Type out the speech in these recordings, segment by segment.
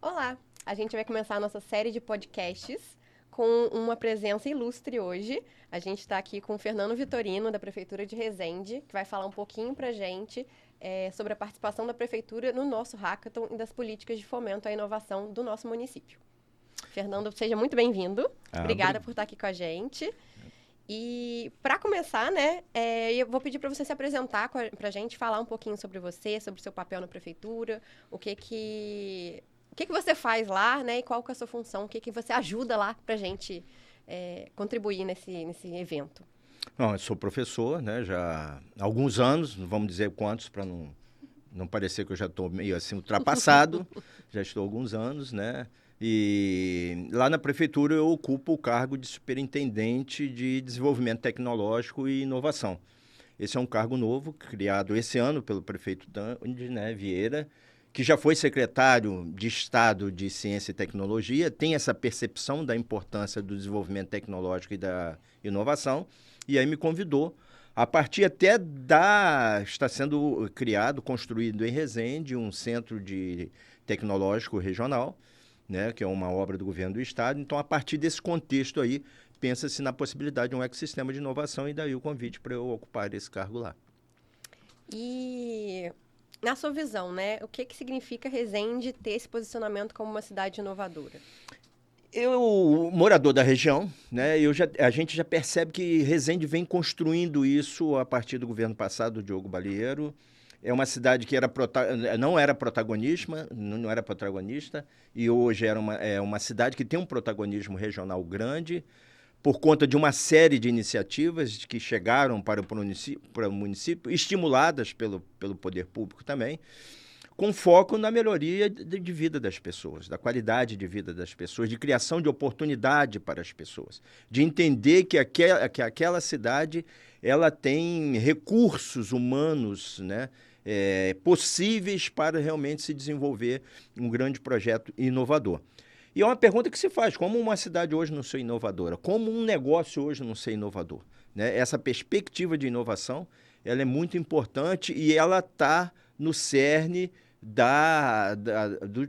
Olá! A gente vai começar a nossa série de podcasts com uma presença ilustre hoje. A gente está aqui com o Fernando Vitorino, da Prefeitura de Resende, que vai falar um pouquinho para a gente sobre a participação da Prefeitura no nosso hackathon e das políticas de fomento à inovação do nosso município. Fernando, seja muito bem-vindo. Obrigada por estar aqui com a gente. E para começar, eu vou pedir para você se apresentar para a gente, falar um pouquinho sobre você, sobre o seu papel na prefeitura, o que você faz lá, né? E qual que é a sua função, o que você ajuda lá para a gente contribuir nesse evento. Não, eu sou professor, né? Já há alguns anos, não vamos dizer quantos para não parecer que eu já estou meio assim ultrapassado. Já estou há alguns anos, né? E lá na prefeitura eu ocupo o cargo de superintendente de desenvolvimento tecnológico e inovação. Esse é um cargo novo, criado esse ano pelo prefeito Dandy, né, Vieira, que já foi secretário de Estado de Ciência e Tecnologia, tem essa percepção da importância do desenvolvimento tecnológico e da inovação, e aí me convidou. A partir até está sendo criado, construído em Resende, um centro de tecnológico regional, né, que é uma obra do governo do Estado. Então, a partir desse contexto aí, pensa-se na possibilidade de um ecossistema de inovação e daí o convite para eu ocupar esse cargo lá. E, na sua visão, né, o que significa Resende ter esse posicionamento como uma cidade inovadora? Eu, morador da região, né, a gente já percebe que Resende vem construindo isso a partir do governo passado, do Diogo Balieiro. É uma cidade que não era protagonista, e hoje é uma cidade que tem um protagonismo regional grande, por conta de uma série de iniciativas que chegaram para o município, estimuladas pelo poder público também, com foco na melhoria de vida das pessoas, da qualidade de vida das pessoas, de criação de oportunidade para as pessoas, de entender que aquela cidade ela tem recursos humanos, né, possíveis para realmente se desenvolver um grande projeto inovador. E é uma pergunta que se faz, como uma cidade hoje não ser inovadora? Como um negócio hoje não ser inovador? Né? Essa perspectiva de inovação, ela é muito importante e ela está no cerne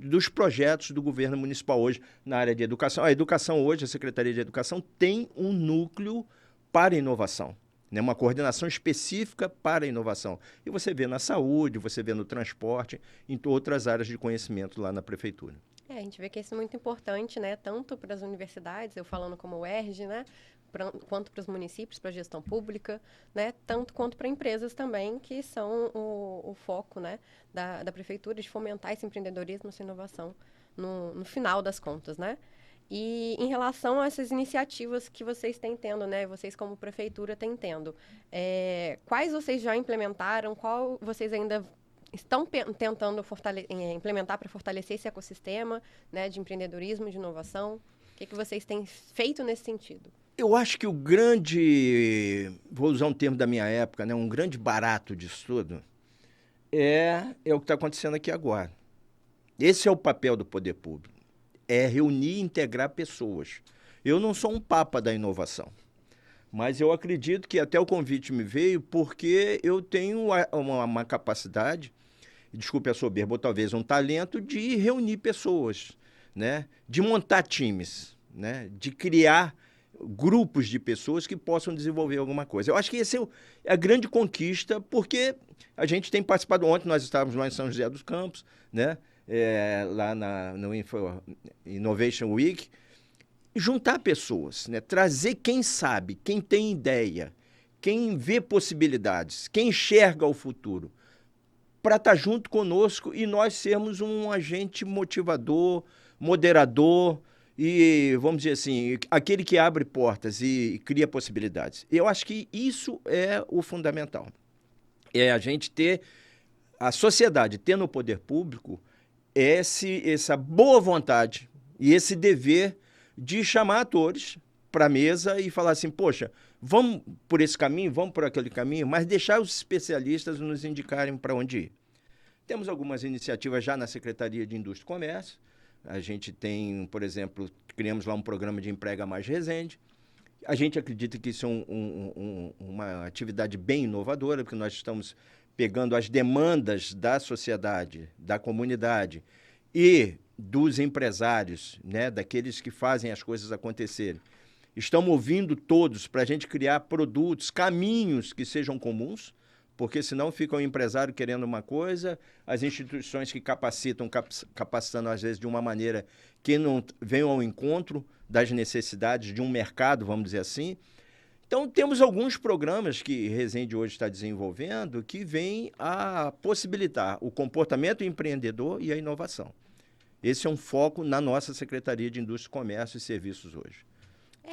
dos projetos do governo municipal hoje na área de educação. A educação hoje, a Secretaria de Educação, tem um núcleo para inovação, né? Uma coordenação específica para a inovação. E você vê na saúde, você vê no transporte, em outras áreas de conhecimento lá na prefeitura. A gente vê que isso é muito importante, né? Tanto para as universidades, eu falando como UERJ, né? Quanto para os municípios, para a gestão pública, né? Tanto quanto para empresas também, que são o foco, né? da prefeitura, de fomentar esse empreendedorismo, essa inovação no final das contas, né? E em relação a essas iniciativas que vocês têm tendo, né? Vocês como prefeitura têm tendo, quais vocês já implementaram, qual vocês ainda estão tentando implementar para fortalecer esse ecossistema, né, de empreendedorismo, de inovação? O que vocês têm feito nesse sentido? Eu acho que vou usar um termo da minha época, né, um grande barato disso tudo, é o que está acontecendo aqui agora. Esse é o papel do poder público, é reunir e integrar pessoas. Eu não sou um papa da inovação, mas eu acredito que até o convite me veio porque eu tenho uma capacidade, desculpe a soberba, ou talvez um talento de reunir pessoas, né? De montar times, né? De criar grupos de pessoas que possam desenvolver alguma coisa. Eu acho que essa é a grande conquista, porque a gente tem participado. Ontem nós estávamos lá em São José dos Campos, né? Lá no Innovation Week, juntar pessoas, né? Trazer quem sabe, quem tem ideia, quem vê possibilidades, quem enxerga o futuro, para estar junto conosco e nós sermos um agente motivador, moderador e, vamos dizer assim, aquele que abre portas e cria possibilidades. Eu acho que isso é o fundamental. É a gente ter, a sociedade ter no poder público essa boa vontade e esse dever de chamar atores para a mesa e falar assim, poxa, vamos por esse caminho, vamos por aquele caminho, mas deixar os especialistas nos indicarem para onde ir. Temos algumas iniciativas já na Secretaria de Indústria e Comércio. A gente tem, por exemplo, criamos lá um programa de Emprega Mais Resende. A gente acredita que isso é uma atividade bem inovadora, porque nós estamos pegando as demandas da sociedade, da comunidade, e dos empresários, né, daqueles que fazem as coisas acontecerem, estão movendo todos para a gente criar produtos, caminhos que sejam comuns, porque senão fica o empresário querendo uma coisa, as instituições que capacitam, capacitando às vezes de uma maneira que não venham ao encontro das necessidades de um mercado, vamos dizer assim. Então, temos alguns programas que Resende hoje está desenvolvendo que vêm a possibilitar o comportamento empreendedor e a inovação. Esse é um foco na nossa Secretaria de Indústria, Comércio e Serviços hoje.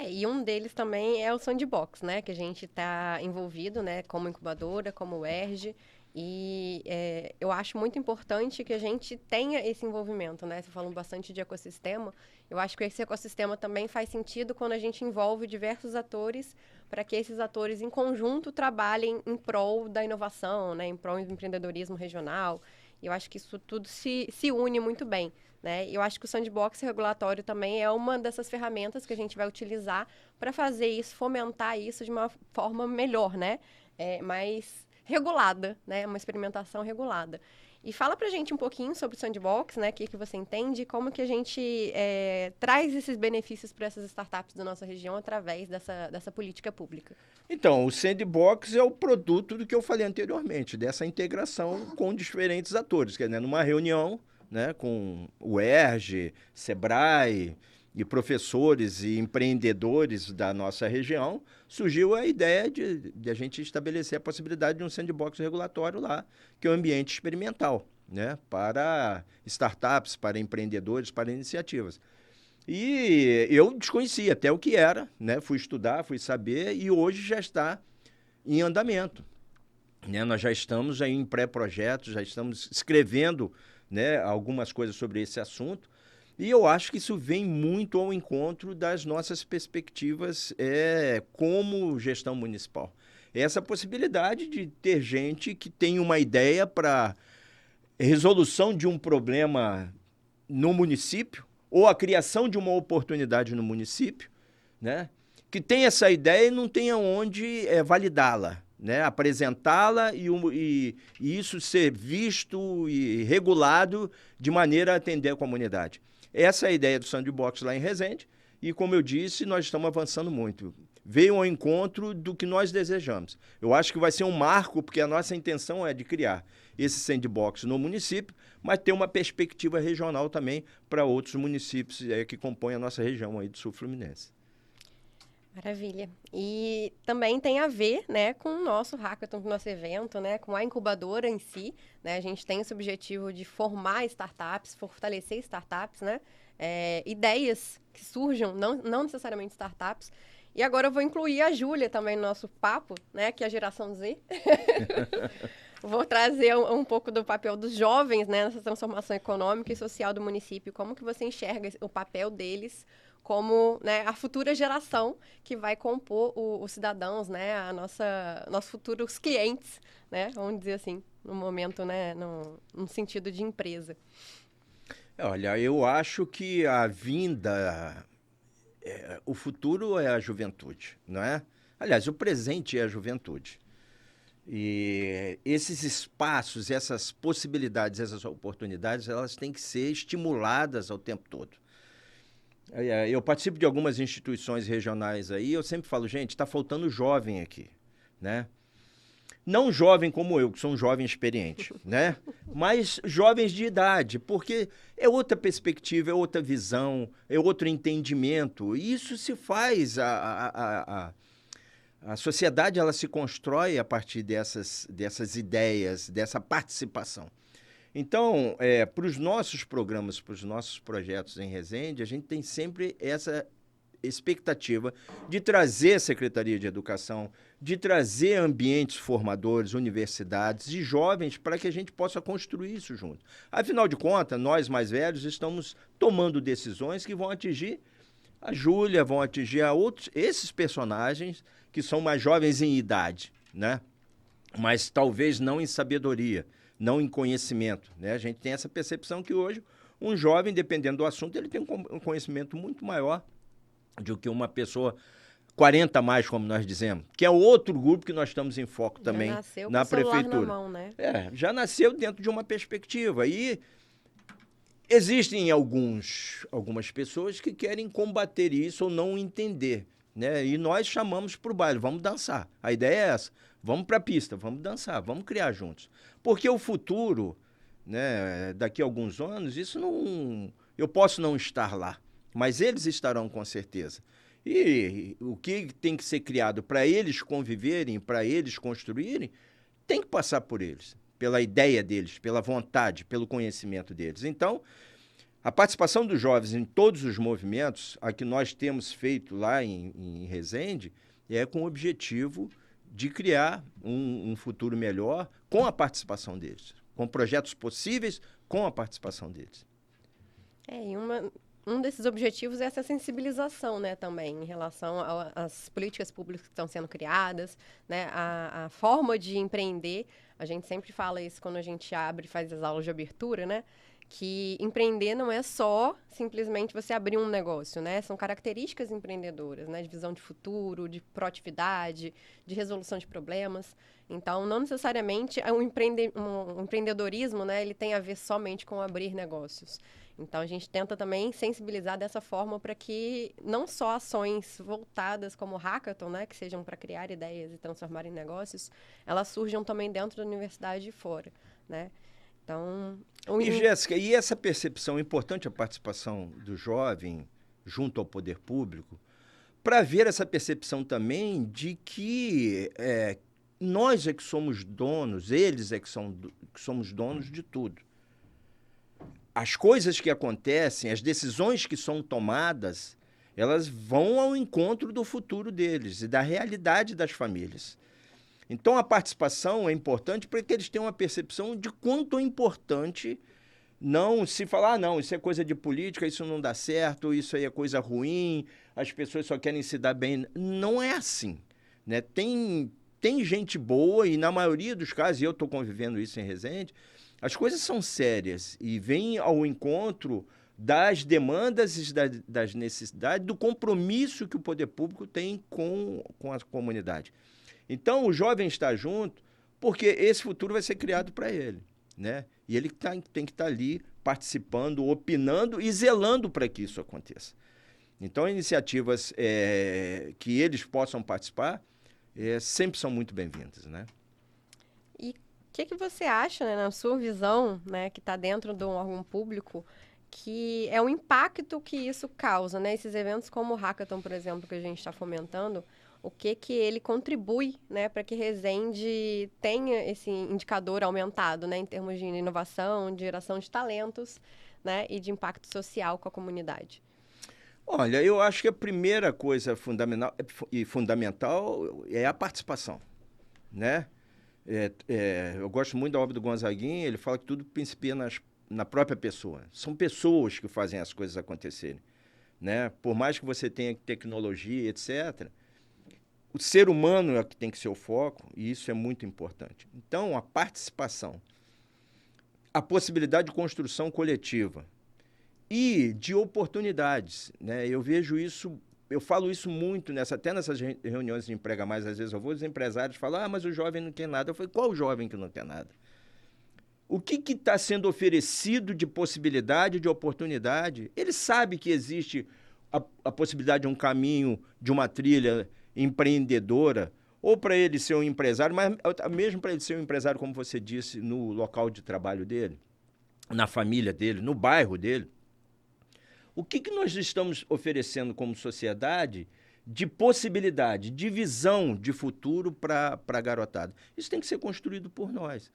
E um deles também é o Sandbox, né? Que a gente está envolvido, né? Como incubadora, como UERJ. E eu acho muito importante que a gente tenha esse envolvimento, né? Você falou bastante de ecossistema. Eu acho que esse ecossistema também faz sentido quando a gente envolve diversos atores para que esses atores, em conjunto, trabalhem em prol da inovação, né? Em prol do empreendedorismo regional. E eu acho que isso tudo se une muito bem, né? Eu acho que o sandbox regulatório também é uma dessas ferramentas que a gente vai utilizar para fazer isso, fomentar isso de uma forma melhor, né? Mais regulada, né? Uma experimentação regulada. E fala pra gente um pouquinho sobre o sandbox, né? O que você entende, como que a gente traz esses benefícios para essas startups da nossa região através dessa política pública. Então, o sandbox é o produto do que eu falei anteriormente, dessa integração com diferentes atores, quer dizer, numa reunião, né, com o ERJ, Sebrae e professores e empreendedores da nossa região, surgiu a ideia de a gente estabelecer a possibilidade de um sandbox regulatório lá, que é um ambiente experimental, né, para startups, para empreendedores, para iniciativas. E eu desconhecia até o que era, né, fui estudar, fui saber, e hoje já está em andamento, né? Nós já estamos aí em pré-projeto, já estamos escrevendo, né, algumas coisas sobre esse assunto, e eu acho que isso vem muito ao encontro das nossas perspectivas como gestão municipal. Essa possibilidade de ter gente que tem uma ideia para resolução de um problema no município, ou a criação de uma oportunidade no município, né, que tem essa ideia e não tem aonde validá-la, né, apresentá-la e isso ser visto e regulado de maneira a atender a comunidade. Essa é a ideia do Sandbox lá em Resende e, como eu disse, nós estamos avançando muito. Veio ao encontro do que nós desejamos. Eu acho que vai ser um marco, porque a nossa intenção é de criar esse sandbox no município, mas ter uma perspectiva regional também para outros municípios que compõem a nossa região aí do Sul Fluminense. Maravilha. E também tem a ver, né, com o nosso hackathon, com o nosso evento, né, com a incubadora em si, né? A gente tem esse objetivo de formar startups, fortalecer startups, né? Ideias que surjam, não necessariamente startups. E agora eu vou incluir a Júlia também no nosso papo, né, que é a geração Z. Vou trazer um pouco do papel dos jovens, né, nessa transformação econômica e social do município. Como que você enxerga o papel deles como, né, a futura geração que vai compor os cidadãos, né, nossos futuros clientes, né, vamos dizer assim, no momento, né, no sentido de empresa. Olha, eu acho que a vinda, o futuro é a juventude, não é? Aliás, o presente é a juventude. E esses espaços, essas possibilidades, essas oportunidades, elas têm que ser estimuladas ao tempo todo. Eu participo de algumas instituições regionais aí, eu sempre falo, gente, está faltando jovem aqui, né? Não jovem como eu, que sou um jovem experiente, né? Mas jovens de idade, porque é outra perspectiva, é outra visão, é outro entendimento. E isso se faz, a sociedade ela se constrói a partir dessas ideias, dessa participação. Então, para os nossos programas, para os nossos projetos em Resende, a gente tem sempre essa expectativa de trazer a Secretaria de Educação, de trazer ambientes formadores, universidades e jovens para que a gente possa construir isso junto. Afinal de contas, nós mais velhos estamos tomando decisões que vão atingir a Júlia, vão atingir esses personagens que são mais jovens em idade, né? Mas talvez não em sabedoria, não em conhecimento, né? A gente tem essa percepção que hoje um jovem, dependendo do assunto, ele tem um conhecimento muito maior do que uma pessoa 40 a mais, como nós dizemos, que é outro grupo que nós estamos em foco também na prefeitura. Na mão, né? Já nasceu dentro de uma perspectiva. E Existem algumas pessoas que querem combater isso ou não entender, né? E nós chamamos para o baile, vamos dançar. A ideia é essa, vamos para a pista, vamos dançar, vamos criar juntos. Porque o futuro, né, daqui a alguns anos, isso não... Eu posso não estar lá, mas eles estarão com certeza. E o que tem que ser criado para eles conviverem, para eles construírem, tem que passar por eles, pela ideia deles, pela vontade, pelo conhecimento deles. Então, a participação dos jovens em todos os movimentos, a que nós temos feito lá em Resende, é com o objetivo de criar um futuro melhor com a participação deles, com projetos possíveis com a participação deles. E um desses objetivos é essa sensibilização, né, também, em relação às políticas públicas que estão sendo criadas, né, a forma de empreender. A gente sempre fala isso quando a gente abre e faz as aulas de abertura, né, que empreender não é só simplesmente você abrir um negócio, né, são características empreendedoras, né, de visão de futuro, de proatividade, de resolução de problemas. Então, não necessariamente um empreendedorismo, né, ele tem a ver somente com abrir negócios. Então, a gente tenta também sensibilizar dessa forma para que não só ações voltadas como o Hackathon, né, que sejam para criar ideias e transformar em negócios, elas surjam também dentro da universidade e fora, né? Então... E, Jéssica, e essa percepção, é importante a participação do jovem junto ao poder público, para ver essa percepção também de que nós é que somos donos, eles é que somos donos de tudo. As coisas que acontecem, as decisões que são tomadas, elas vão ao encontro do futuro deles e da realidade das famílias. Então, a participação é importante para que eles tenham uma percepção de quanto é importante não se falar, não, isso é coisa de política, isso não dá certo, isso aí é coisa ruim, as pessoas só querem se dar bem. Não é assim, né? Tem gente boa e, na maioria dos casos, e eu estou convivendo isso em Resende, as coisas são sérias e vêm ao encontro das demandas e das necessidades, do compromisso que o poder público tem com a comunidade. Então, o jovem está junto porque esse futuro vai ser criado para ele, né? E ele tem que estar ali participando, opinando e zelando para que isso aconteça. Então, iniciativas que eles possam participar sempre são muito bem-vindas, né? E o que você acha, né, na sua visão, né, que está dentro de um órgão público, que é o impacto que isso causa, né? Esses eventos como o Hackathon, por exemplo, que a gente está fomentando, o que ele contribui, né, para que Resende tenha esse indicador aumentado, né, em termos de inovação, de geração de talentos, né, e de impacto social com a comunidade? Olha, eu acho que a primeira coisa fundamental é a participação, né? Eu gosto muito da obra do Gonzaguinha, ele fala que tudo principia na própria pessoa. São pessoas que fazem as coisas acontecerem, né? Por mais que você tenha tecnologia, etc., o ser humano é que tem que ser o foco, e isso é muito importante. Então, a participação, a possibilidade de construção coletiva e de oportunidades, né? Eu vejo isso, eu falo isso muito, até nessas reuniões de Emprega Mais, às vezes eu vou, os empresários falam, mas o jovem não quer nada. Eu falei, qual jovem que não quer nada? O que está sendo oferecido de possibilidade, de oportunidade? Ele sabe que existe a possibilidade de um caminho, de uma trilha empreendedora, ou para ele ser um empresário, mas mesmo para ele ser um empresário, como você disse, no local de trabalho dele, na família dele, no bairro dele. O que nós estamos oferecendo como sociedade de possibilidade, de visão de futuro para a garotada? Isso tem que ser construído por nós.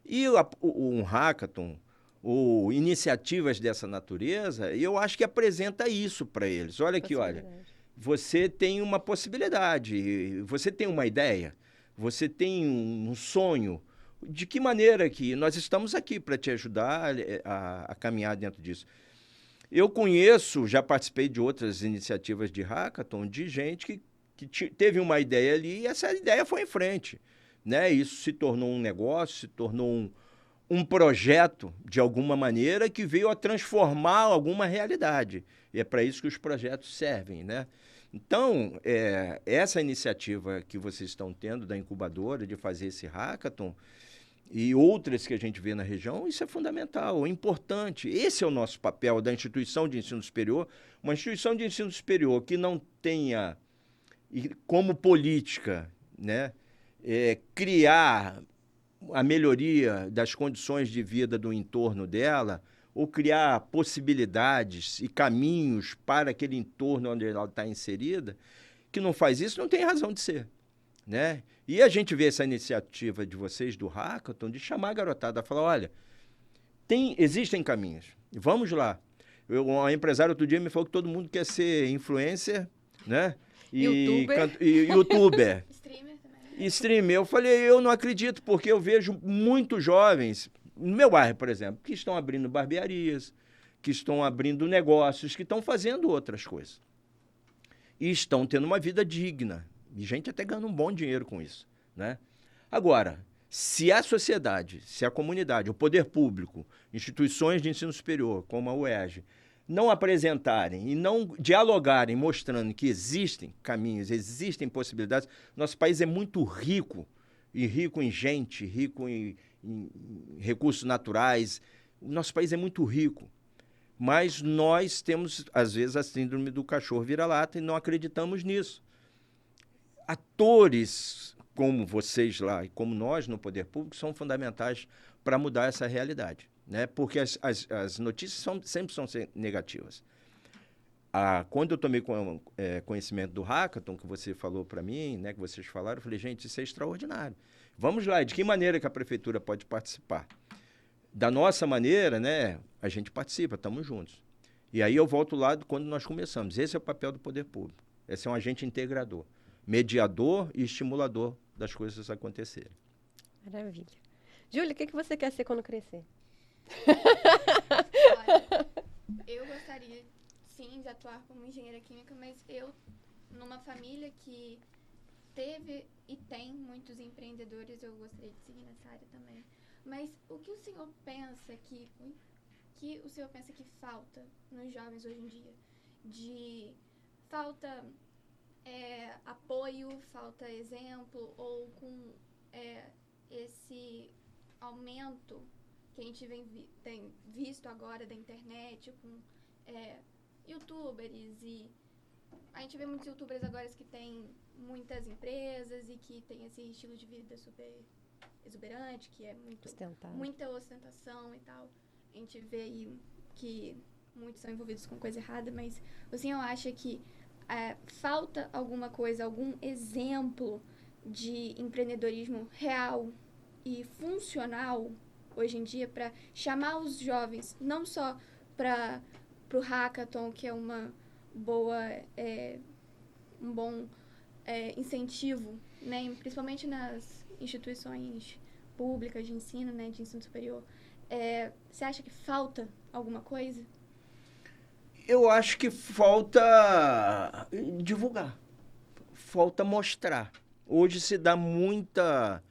E um hackathon, ou iniciativas dessa natureza, eu acho que apresenta isso para eles. Olha aqui, olha. Você tem uma possibilidade, você tem uma ideia, você tem um sonho. De que maneira que nós estamos aqui para te ajudar a caminhar dentro disso? Eu conheço, já participei de outras iniciativas de hackathon, de gente que teve uma ideia ali e essa ideia foi em frente, né? Isso se tornou um negócio, se tornou um projeto, de alguma maneira, que veio a transformar alguma realidade. E é para isso que os projetos servem, né? Então, essa iniciativa que vocês estão tendo da incubadora de fazer esse hackathon, e outras que a gente vê na região, isso é fundamental, é importante. Esse é o nosso papel da instituição de ensino superior. Uma instituição de ensino superior que não tenha como política, né, criar a melhoria das condições de vida do entorno dela, ou criar possibilidades e caminhos para aquele entorno onde ela está inserida, que não faz isso, não tem razão de ser. Né? E a gente vê essa iniciativa de vocês do Hackathon de chamar a garotada, falar, olha, existem caminhos, vamos lá. Um empresário outro dia me falou que todo mundo quer ser influencer, né? YouTuber. Streamer também. E streamer. Eu falei, eu não acredito, porque eu vejo muitos jovens, no meu bairro, por exemplo, que estão abrindo barbearias, que estão abrindo negócios, que estão fazendo outras coisas. E estão tendo uma vida digna. E gente até ganhando um bom dinheiro com isso, né? Agora, se a sociedade, se a comunidade, o poder público, instituições de ensino superior, como a UERJ, não apresentarem e não dialogarem, mostrando que existem caminhos, existem possibilidades, nosso país é muito rico, e rico em gente, rico em recursos naturais. O nosso país é muito rico. Mas nós temos, às vezes, a síndrome do cachorro vira-lata e não acreditamos nisso. Atores como vocês lá e como nós no poder público são fundamentais para mudar essa realidade, né? Porque as notícias sempre são negativas. Quando eu tomei conhecimento do Hackathon, que você falou para mim, né, que vocês falaram, eu falei, gente, isso é extraordinário. Vamos lá, de que maneira que a prefeitura pode participar? Da nossa maneira, né, a gente participa, estamos juntos. E aí eu volto lá quando nós começamos. Esse é o papel do poder público. Esse é um agente integrador, mediador e estimulador das coisas acontecerem. Maravilha. Júlia, o que você quer ser quando crescer? Olha, eu gostaria, sim, de atuar como engenheira química, mas eu, numa família que teve e tem muitos empreendedores, eu gostaria de seguir nessa área também. Mas o que o senhor pensa que o senhor pensa que falta nos jovens hoje em dia? Falta apoio, falta exemplo, ou com esse aumento que a gente tem visto agora da internet, com youtubers, e a gente vê muitos youtubers agora que têm muitas empresas e que tem esse estilo de vida super exuberante, que é muita ostentação e tal. A gente vê aí que muitos são envolvidos com coisa errada, mas o senhor acha que falta alguma coisa, algum exemplo de empreendedorismo real e funcional hoje em dia para chamar os jovens, não só para o Hackathon, que é uma boa, um bom incentivo, né, principalmente nas instituições públicas de ensino, né, de ensino superior. Você acha que falta alguma coisa? Eu acho que falta divulgar, falta mostrar. Hoje se dá muita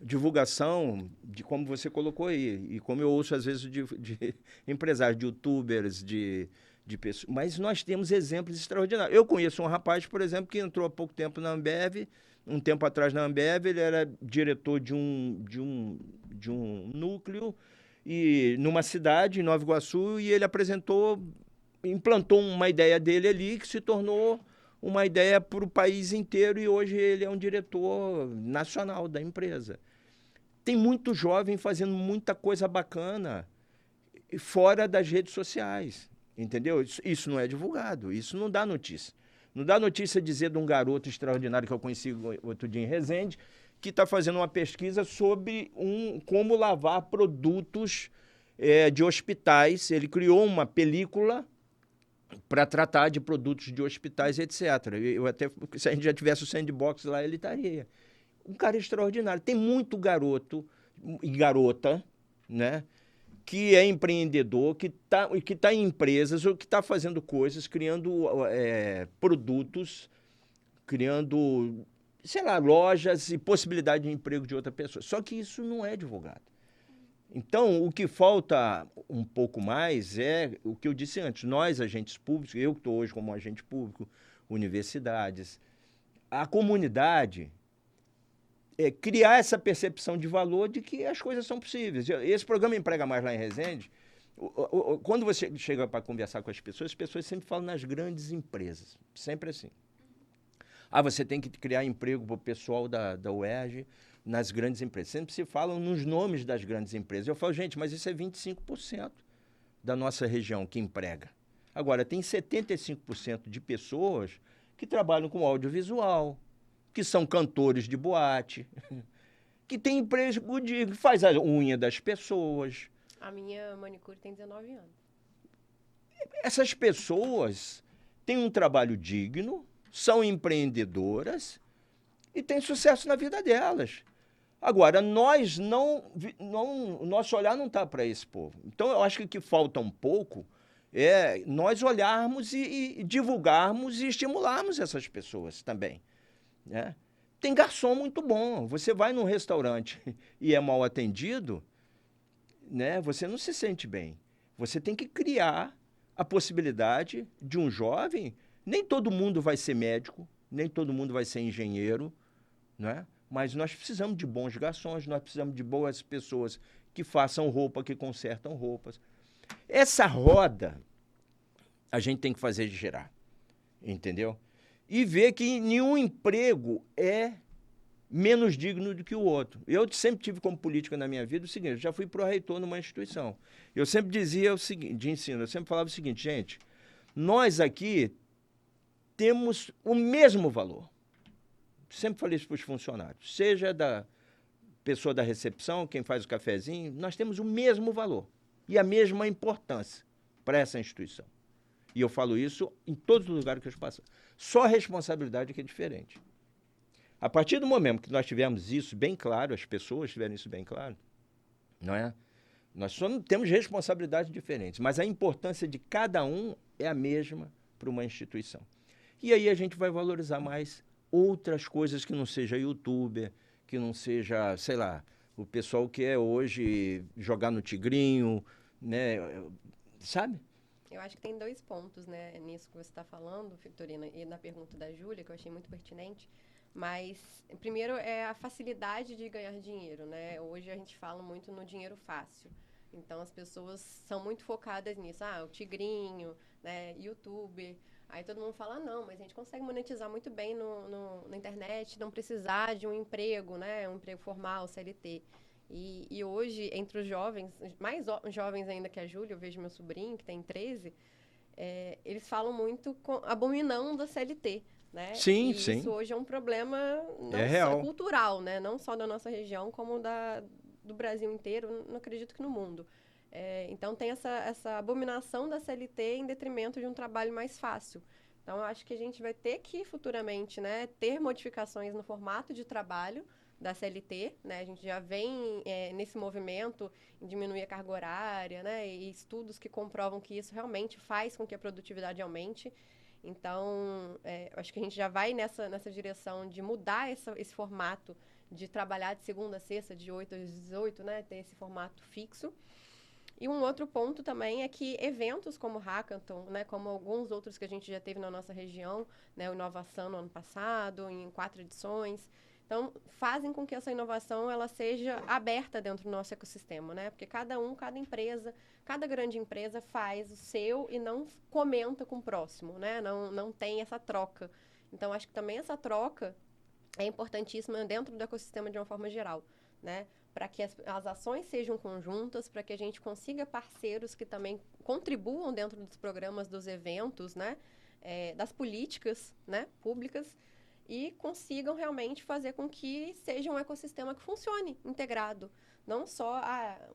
divulgação de como você colocou aí, e como eu ouço às vezes de empresários, de youtubers, de pessoas. Mas nós temos exemplos extraordinários. Eu conheço um rapaz, por exemplo, que entrou há pouco tempo na Ambev, um tempo atrás na Ambev, ele era diretor de um núcleo e numa cidade, em Nova Iguaçu, e ele implantou uma ideia dele ali que se tornou uma ideia para o país inteiro, e hoje ele é um diretor nacional da empresa. Tem muito jovem fazendo muita coisa bacana fora das redes sociais, entendeu? Isso não é divulgado, isso não dá notícia. Não dá notícia dizer de um garoto extraordinário que eu conheci outro dia em Resende, que está fazendo uma pesquisa sobre como lavar produtos de hospitais. Ele criou uma película para tratar de produtos de hospitais, etc. Se a gente já tivesse o sandbox lá, ele estaria. Um cara extraordinário. Tem muito garoto e garota, né, que é empreendedor, que tá em empresas, ou que está fazendo coisas, criando produtos, criando, sei lá, lojas e possibilidade de emprego de outra pessoa. Só que isso não é divulgado. Então, o que falta um pouco mais é o que eu disse antes. Nós, agentes públicos, eu que estou hoje como agente público, universidades, a comunidade, criar essa percepção de valor de que as coisas são possíveis. Esse programa Emprega Mais lá em Resende, quando você chega para conversar com as pessoas sempre falam nas grandes empresas, sempre assim. Você tem que criar emprego para o pessoal da UERJ nas grandes empresas. Sempre se falam nos nomes das grandes empresas. Eu falo, gente, mas isso é 25% da nossa região que emprega. Agora, tem 75% de pessoas que trabalham com audiovisual, que são cantores de boate, que tem emprego que faz a unha das pessoas. A minha manicure tem 19 anos. Essas pessoas têm um trabalho digno, são empreendedoras e têm sucesso na vida delas. Agora, nosso olhar não está para esse povo. Então, eu acho que o que falta um pouco é nós olharmos e divulgarmos e estimularmos essas pessoas também. Né? Tem garçom muito bom. Você vai num restaurante e é mal atendido, né? Você não se sente bem. Você tem que criar a possibilidade de um jovem. Nem todo mundo vai ser médico, nem todo mundo vai ser engenheiro, né? Mas nós precisamos de bons garçons, nós precisamos de boas pessoas que façam roupa, que consertam roupas. Essa roda a gente tem que fazer girar, entendeu? E ver que nenhum emprego é menos digno do que o outro. Eu sempre tive como política na minha vida o seguinte, eu já fui pró-reitor numa instituição. Eu sempre dizia o seguinte, de ensino, eu sempre falava o seguinte, gente, nós aqui temos o mesmo valor. Sempre falei isso para os funcionários, seja da pessoa da recepção, quem faz o cafezinho, nós temos o mesmo valor e a mesma importância para essa instituição. E eu falo isso em todos os lugares que eu passo. Só a responsabilidade que é diferente. A partir do momento que nós tivermos isso bem claro, as pessoas tiverem isso bem claro, não é? Nós só temos responsabilidades diferentes, mas a importância de cada um é a mesma para uma instituição. E aí a gente vai valorizar mais outras coisas que não seja youtuber, que não seja, sei lá, o pessoal que é hoje jogar no tigrinho, né? Sabe? Eu acho que tem 2 pontos, né, nisso que você está falando, Vitorina, e na pergunta da Júlia, que eu achei muito pertinente. Mas, primeiro, é a facilidade de ganhar dinheiro, né? Hoje a gente fala muito no dinheiro fácil. Então, as pessoas são muito focadas nisso. O tigrinho, né, youtuber. Aí todo mundo fala, não, mas a gente consegue monetizar muito bem na internet, não precisar de um emprego, né? Um emprego formal, CLT. E hoje, entre os jovens, mais jovens ainda que a Júlia, eu vejo meu sobrinho, que tem 13, eles falam muito abominando a CLT, né? Sim, sim. Isso hoje é um problema real. cultural, né? Não só da nossa região, como do Brasil inteiro, não acredito que no mundo. Então, tem essa abominação da CLT em detrimento de um trabalho mais fácil. Então, eu acho que a gente vai ter que, futuramente, né, ter modificações no formato de trabalho da CLT, né? A gente já vem nesse movimento em diminuir a carga horária, né? E estudos que comprovam que isso realmente faz com que a produtividade aumente. Então, acho que a gente já vai nessa direção de mudar esse formato de trabalhar de segunda a sexta, de 8 às 18, né? Ter esse formato fixo. E um outro ponto também é que eventos como o Hackathon, né, como alguns outros que a gente já teve na nossa região, né, o Inovação no ano passado, em 4 edições, então fazem com que essa inovação ela seja aberta dentro do nosso ecossistema, né? Porque cada empresa, cada grande empresa faz o seu e não comenta com o próximo, né? Não tem essa troca. Então, acho que também essa troca é importantíssima dentro do ecossistema de uma forma geral, né? Para que as ações sejam conjuntas, para que a gente consiga parceiros que também contribuam dentro dos programas, dos eventos, né? Das políticas, né, públicas, e consigam realmente fazer com que seja um ecossistema que funcione integrado. Não só,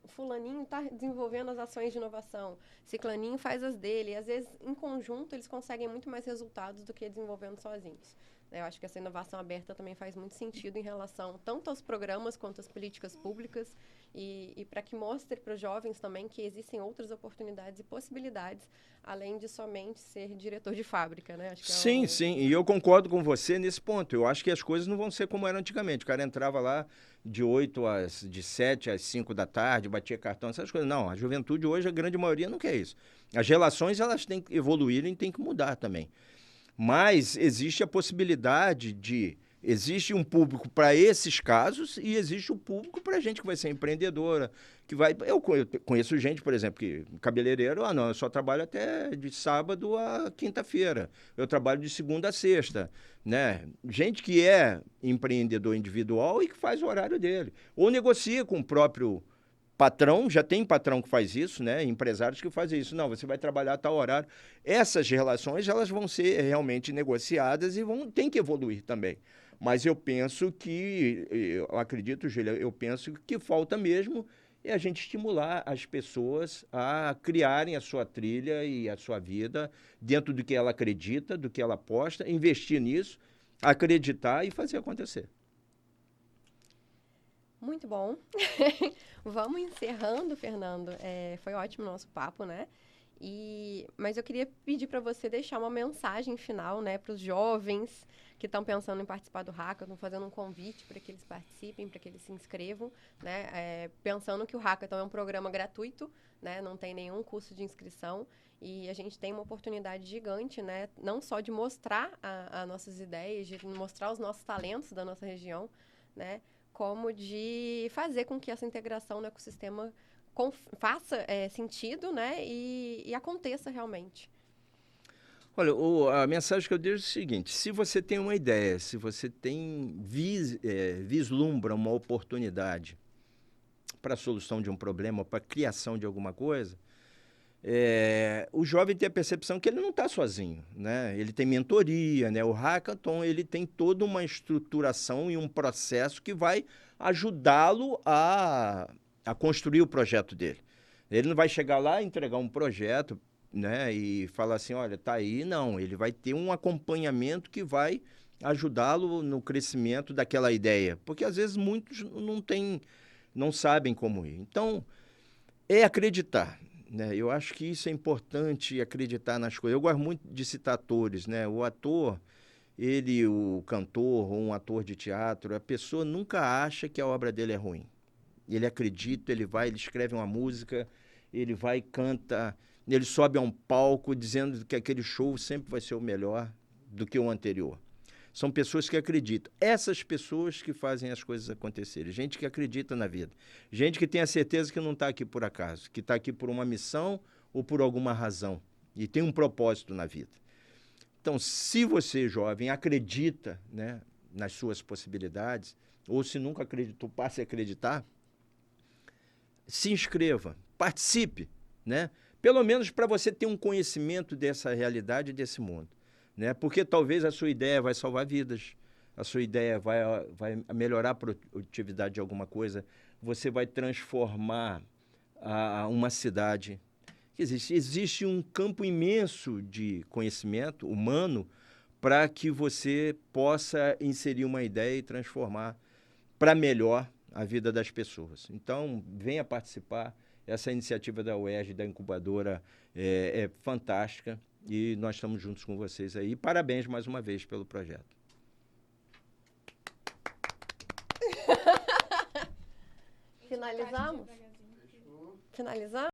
fulaninho está desenvolvendo as ações de inovação, ciclaninho faz as dele. E, às vezes, em conjunto, eles conseguem muito mais resultados do que desenvolvendo sozinhos. Eu acho que essa inovação aberta também faz muito sentido em relação tanto aos programas quanto às políticas públicas e para que mostre para os jovens também que existem outras oportunidades e possibilidades, além de somente ser diretor de fábrica, né? Acho que sim, sim, e eu concordo com você nesse ponto. Eu acho que as coisas não vão ser como eram antigamente. O cara entrava lá de 7 às 5 da tarde, batia cartão, essas coisas. Não, a juventude hoje, a grande maioria não quer isso. As relações, elas têm que evoluir e têm que mudar também. Mas existe a possibilidade de Existe um público para esses casos e existe um público para gente que vai ser empreendedora, que vai... Eu conheço gente, por exemplo, que cabeleireiro, não, eu só trabalho até de sábado a quinta-feira. Eu trabalho de segunda a sexta, né? Gente que é empreendedor individual e que faz o horário dele. Ou negocia com o próprio patrão, já tem patrão que faz isso, né? Empresários que fazem isso. Não, você vai trabalhar a tal horário. Essas relações, elas vão ser realmente negociadas e tem que evoluir também. Mas eu penso que, eu acredito, Júlia, eu penso que falta mesmo é a gente estimular as pessoas a criarem a sua trilha e a sua vida dentro do que ela acredita, do que ela aposta, investir nisso, acreditar e fazer acontecer. Muito bom. Vamos encerrando, Fernando. Foi ótimo o nosso papo, né? Mas eu queria pedir para você deixar uma mensagem final, né, para os jovens que estão pensando em participar do Hackathon, fazendo um convite para que eles participem, para que eles se inscrevam, né? Pensando que o Hackathon é um programa gratuito, né? Não tem nenhum custo de inscrição e a gente tem uma oportunidade gigante, né? Não só de mostrar as nossas ideias, de mostrar os nossos talentos da nossa região, né? Como de fazer com que essa integração no ecossistema faça sentido, né? E aconteça realmente. Olha, a mensagem que eu deixo é o seguinte: se você tem uma ideia, se você vislumbra uma oportunidade para a solução de um problema, para a criação de alguma coisa, o jovem tem a percepção que ele não está sozinho, né? Ele tem mentoria, né? O Hackathon ele tem toda uma estruturação e um processo que vai ajudá-lo a construir o projeto dele. Ele não vai chegar lá e entregar um projeto, né, e falar assim, olha, tá aí, não. Ele vai ter um acompanhamento que vai ajudá-lo no crescimento daquela ideia, porque às vezes muitos não sabem como ir. Então, é acreditar, né? Eu acho que isso é importante, acreditar nas coisas. Eu gosto muito de citar atores, né? O ator, o cantor ou um ator de teatro, a pessoa nunca acha que a obra dele é ruim. Ele acredita, ele escreve uma música, ele vai e canta, ele sobe a um palco dizendo que aquele show sempre vai ser o melhor do que o anterior. São pessoas que acreditam. Essas pessoas que fazem as coisas acontecerem. Gente que acredita na vida. Gente que tem a certeza que não está aqui por acaso, que está aqui por uma missão ou por alguma razão. E tem um propósito na vida. Então, se você, jovem, acredita, né, nas suas possibilidades, ou se nunca acreditou, passe a acreditar, se inscreva, participe, né? Pelo menos para você ter um conhecimento dessa realidade, desse mundo, né? Porque talvez a sua ideia vai salvar vidas, a sua ideia vai melhorar a produtividade de alguma coisa, você vai transformar uma cidade. Existe um campo imenso de conhecimento humano para que você possa inserir uma ideia e transformar para melhor a vida das pessoas. Então, venha participar. Essa iniciativa da UERJ, da incubadora, é fantástica e nós estamos juntos com vocês aí. Parabéns mais uma vez pelo projeto. Finalizamos? Finalizamos?